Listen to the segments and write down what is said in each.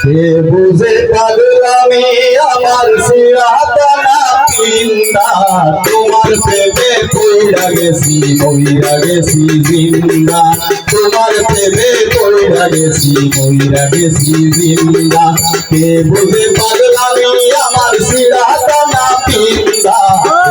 কে বুঝে পাগলামি আমার সিরাতানা পিন্দা তোমার প্রেমে কইরা গেছি মইরা গেছি জিন্দা তোমার প্রেমে কইরা গেছি মইরা গেছি জিন্দা কে বুঝে পাগলামি আমার সিরাতানা পিন্দা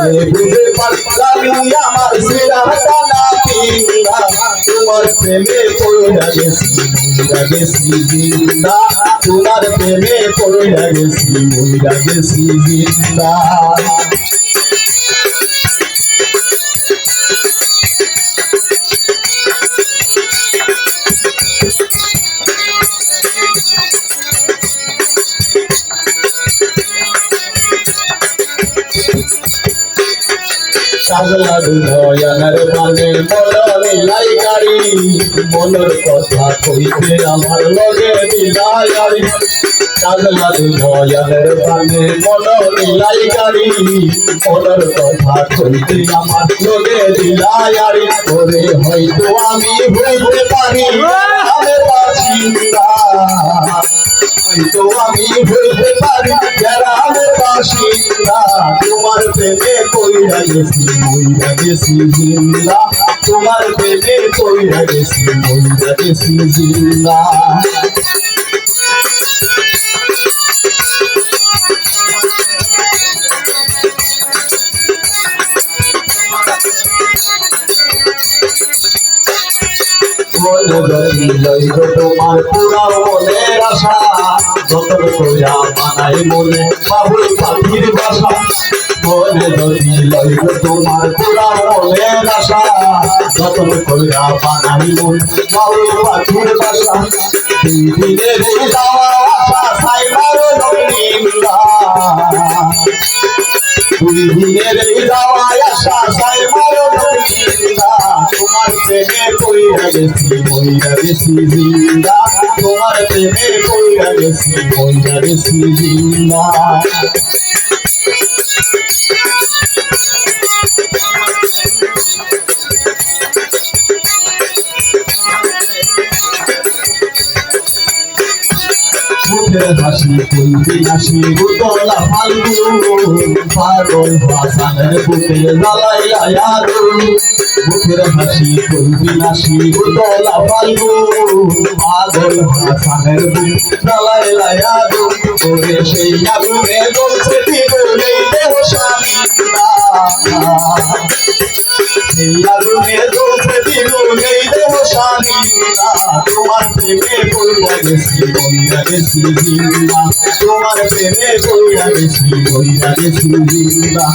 কে বুঝে পাগলামি আমার সিরাতানা পিন্দা তোমার প্রেমে কইরা গেছি মইরা গেছি জিন্দা তোমার প্রেমে পড়ে গেছি মইরা গেছি জিন্দা পাগলা দুনয়নের মানে মননে লাইকারি মনের কথা কইতে আমার লগে মিলায়ারি পাগলা দুনয়নের মানে মননে লাইকারি মনের কথা কইতে আমার লগে মিলায়ারি ওরে হয়তো আমি হইতে পারি আমি বাসিন্দা হয়তো আমি হইতে পারি গ্রামে বাসিন্দা তোমার প্রেমে কইরা গেছি মইরা গেছি জিন্দা তোমার প্রেমে কইরা গেছি মইরা গেছি জিন্দা মনে গতি লইব তোমার পুরা মনের আশা যতন কইরা বানাই মনে বাবুই পাখির বাসা মনে গতি লইব তোমার পুরা মনের আশা যতন কইরা বানাই মনে বাবুই পাখির বাসা দুই দিনের যাওয়া আশা সাইবারো নিন্দা দুই দিনের যাওয়া আশা সাইবারো নিন্দা তোমার প্রেমে কইরা গেছি মইরা গেছি জিন্দা তোমার প্রেমে কইরা গেছি মইরা গেছি জিন্দা মুখের হাসি কইবি হাসি উতলা ফাল্গু পাগল হাসানের বুকে জ্বালাইয়া আগুন মুখের হাসি কইবি হাসি উতলা ফাল্গু পাগল হাসানের বুকে জ্বালাইয়া আগুন ওরে সেই আগুনে জ্বলছে জীবনে দেহ স্বামীরা সেই আগুনে জ্বলছে জীবনে দেহ স্বামীরা তোমার প্রেমে কইরা গেছি মইরা গেছি জিন্দা তোমার প্রেমে কইরা গেছি মইরা গেছি জিন্দা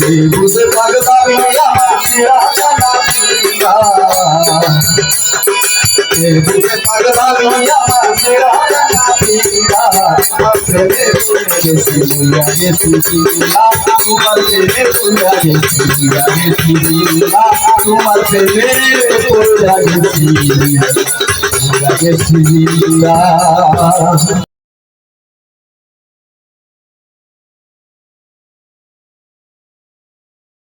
এই বুঝে পাগলামি আমার সিরাতানা পিন্দা এই বুঝে পাগলামি আমার সিরাতানা পিন্দা তোমার প্রেমে কইরা গেছি মইরা গেছি জিন্দা তোমার প্রেমে কইরা গেছি মইরা গেছি জিন্দা তোমার প্রেমে কইরা গেছি মইরা গেছি জিন্দা